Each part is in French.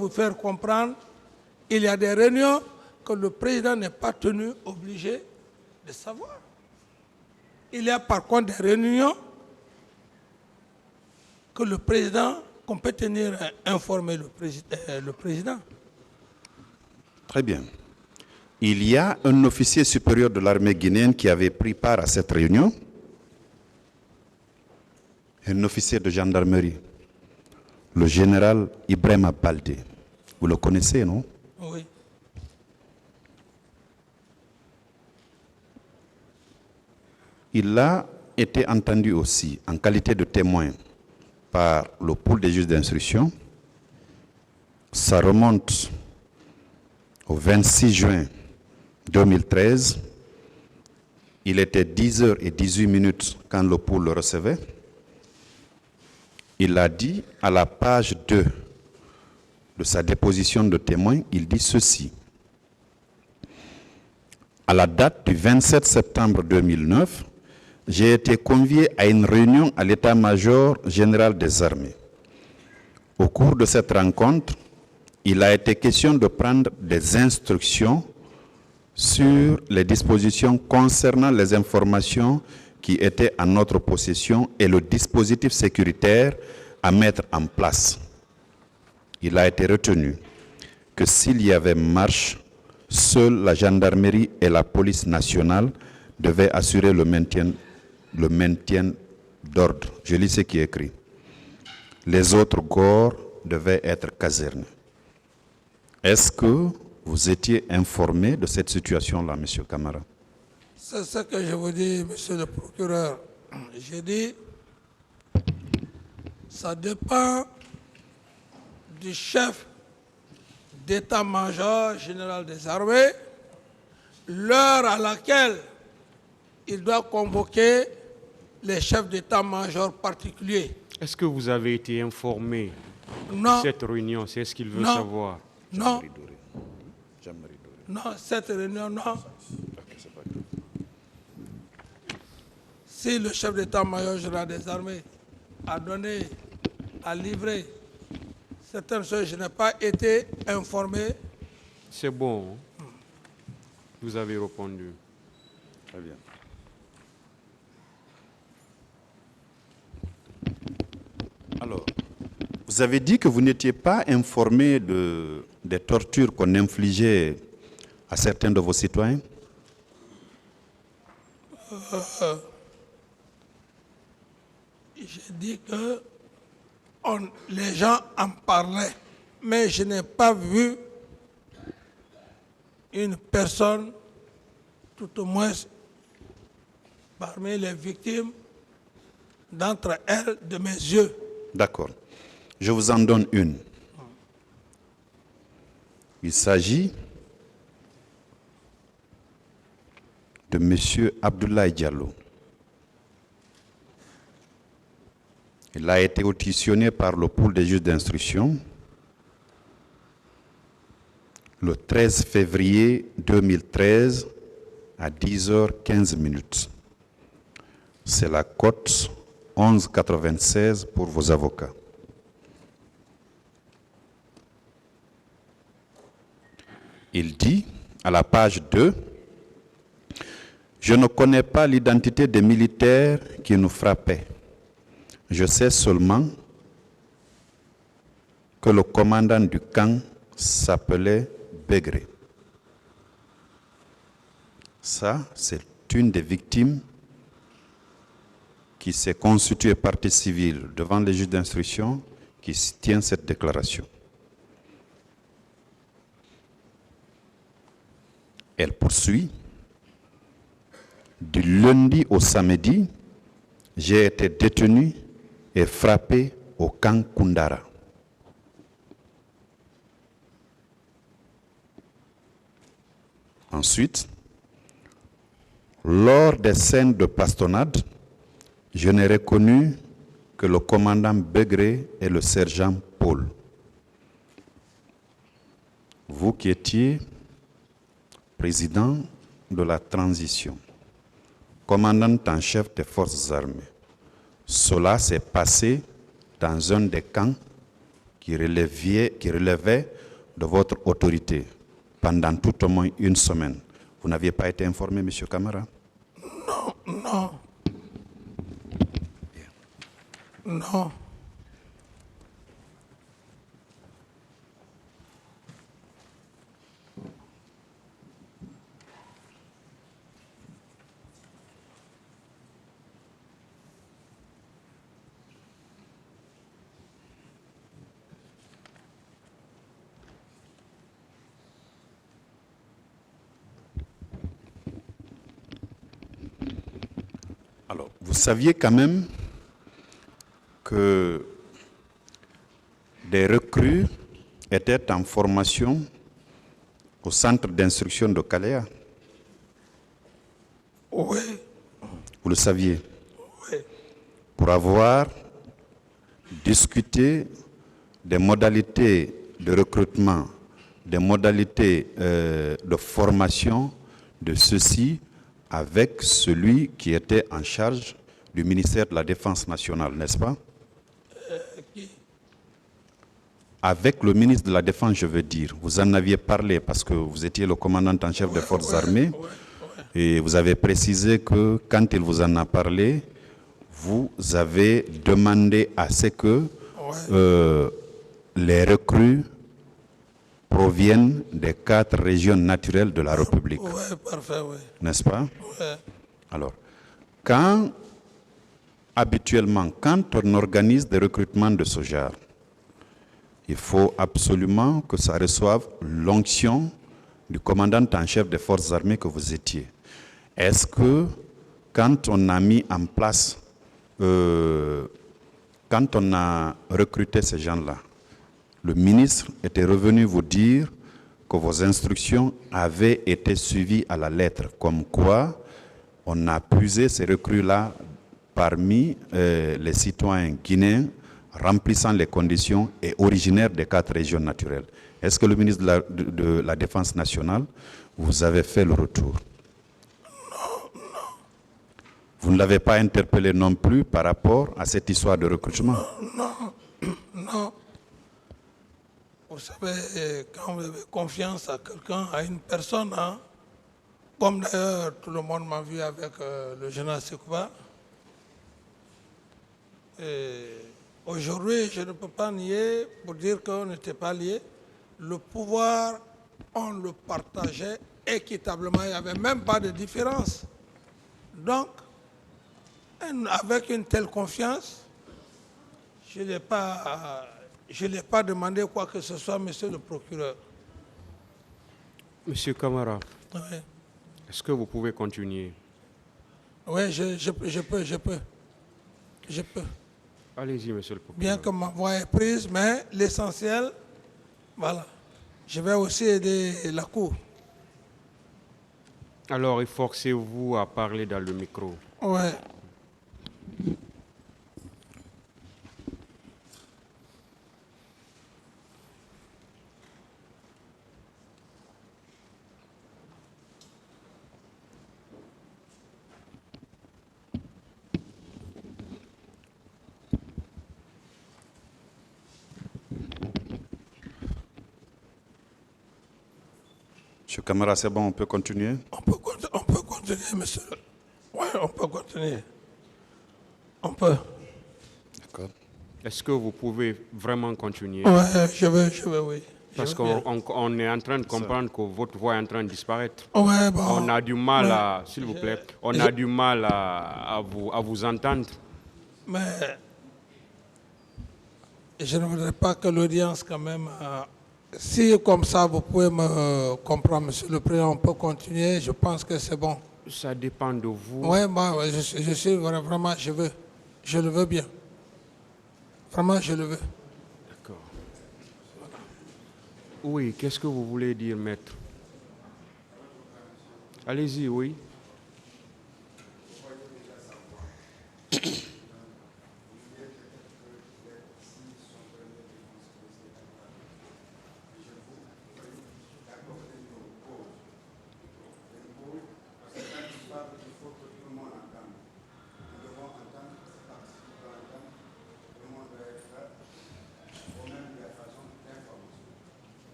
Vous faire comprendre, il y a des réunions que le président n'est pas tenu obligé de savoir. Il y a par contre des réunions que le président, qu'on peut tenir informer le président. Très bien. Il y a un officier supérieur de l'armée guinéenne qui avait pris part à cette réunion. Un officier de gendarmerie, le général Ibrahima Baldé. Vous le connaissez, non? Oui. Il a été entendu aussi en qualité de témoin par le pôle des juges d'instruction. Ça remonte au 26 juin 2013. Il était 10h18 quand le pôle le recevait. Il a dit à la page 2 de sa déposition de témoin, il dit ceci. À la date du 27 septembre 2009, j'ai été convié à une réunion à l'état-major général des armées. Au cours de cette rencontre, il a été question de prendre des instructions sur les dispositions concernant les informations qui étaient en notre possession et le dispositif sécuritaire à mettre en place. Il a été retenu que s'il y avait marche, seule la gendarmerie et la police nationale devaient assurer le maintien d'ordre. Je lis ce qui est écrit. Les autres corps devaient être casernés. Est-ce que vous étiez informé de cette situation-là, M. Camara? C'est ce que je vous dis, monsieur le procureur. J'ai dit, ça dépend du chef d'état-major général des armées, l'heure à laquelle il doit convoquer les chefs d'état-major particuliers. Est-ce que vous avez été informé Non. de cette réunion? C'est ce qu'il veut Non. savoir. Non. Non, cette réunion, non. Si le chef d'état-major général des armées a donné, a livré certaines choses, je n'ai pas été informé. C'est bon. Vous avez répondu. Très bien. Alors, vous avez dit que vous n'étiez pas informé des tortures qu'on infligeait à certains de vos citoyens? J'ai dit que les gens en parlaient, mais je n'ai pas vu une personne, tout au moins parmi les victimes, d'entre elles, de mes yeux. D'accord. Je vous en donne une. Il s'agit de M. Abdoulaye Diallo. Il a été auditionné par le pôle des juges d'instruction le 13 février 2013 à 10h15. C'est la cote 11,96 pour vos avocats. Il dit à la page 2, « Je ne connais pas l'identité des militaires qui nous frappaient. Je sais seulement que le commandant du camp s'appelait Begré. » Ça, c'est une des victimes qui s'est constituée partie civile devant les juges d'instruction qui tient cette déclaration. Elle poursuit. Du lundi au samedi, j'ai été détenu et frappé au camp Koundara. Ensuite, lors des scènes de bastonnade, je n'ai reconnu que le commandant Begré et le sergent Paul. Vous qui étiez président de la transition, commandant en chef des forces armées, cela s'est passé dans un des camps qui relevait de votre autorité pendant tout au moins une semaine. Vous n'aviez pas été informé, M. Camara? Non. Non. Alors, vous saviez quand même que des recrues étaient en formation au centre d'instruction de Kalea? Oui. Vous le saviez? Oui. Pour avoir discuté des modalités de recrutement, des modalités de formation de ceux-ci avec celui qui était en charge du ministère de la Défense nationale, n'est-ce pas? Qui? Avec le ministre de la Défense, je veux dire. Vous en aviez parlé parce que vous étiez le commandant en chef des forces armées. Et vous avez précisé que quand il vous en a parlé, vous avez demandé à ce que les recrues proviennent des 4 régions naturelles de la République. Oui, parfait, oui. N'est-ce pas? Oui. Alors, habituellement, quand on organise des recrutements de ce genre, il faut absolument que ça reçoive l'onction du commandant en chef des forces armées que vous étiez. Est-ce que quand on a mis en place, quand on a recruté ces gens-là, le ministre était revenu vous dire que vos instructions avaient été suivies à la lettre, comme quoi on a puisé ces recrues-là parmi les citoyens guinéens remplissant les conditions et originaires des 4 régions naturelles. Est-ce que le ministre de la Défense nationale vous avait fait le retour? Non. Vous ne l'avez pas interpellé non plus par rapport à cette histoire de recrutement? Non. Vous savez, quand vous avez confiance à quelqu'un, à une personne, hein, comme d'ailleurs tout le monde m'a vu avec le général Sekouba, aujourd'hui, je ne peux pas nier pour dire qu'on n'était pas liés. Le pouvoir, on le partageait équitablement, il n'y avait même pas de différence. Donc, avec une telle confiance, je n'ai pas demandé quoi que ce soit, monsieur le procureur. Monsieur Camara, Oui, est-ce que vous pouvez continuer? oui, je peux. Allez-y, monsieur le procureur. Bien que ma voix est prise, mais l'essentiel, voilà. Je vais aussi aider la Cour. Alors, efforcez-vous à parler dans le micro. Oui. Monsieur Camara, c'est bon, on peut continuer? On peut continuer, monsieur. Oui, on peut continuer. On peut. D'accord. Est-ce que vous pouvez vraiment continuer? Oui, je veux, oui. Parce qu'on est en train de comprendre que votre voix est en train de disparaître. Ouais, bon, On a du mal ouais, à, s'il vous plaît, on a du mal à vous entendre. mais je ne voudrais pas que l'audience quand même... si comme ça vous pouvez me comprendre, monsieur le président, on peut continuer, je pense que c'est bon. Ça dépend de vous. Oui, bon, je suis vraiment, je le veux bien. Vraiment, je le veux. D'accord. Oui, qu'est-ce que vous voulez dire, maître? Allez-y, oui.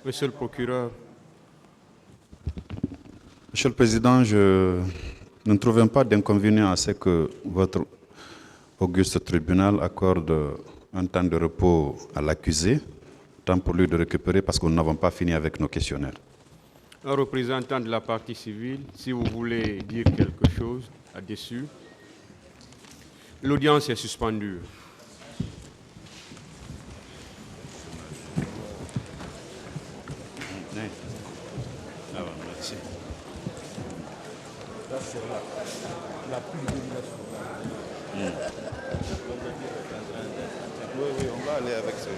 Monsieur le procureur, Monsieur le Président, nous ne trouvons pas d'inconvénient à ce que votre auguste tribunal accorde un temps de repos à l'accusé, temps pour lui de récupérer parce que nous n'avons pas fini avec nos questionnaires. un représentant de la partie civile, si vous voulez dire quelque chose là-dessus. L'audience est suspendue. Merci. Oui, on va aller avec ce.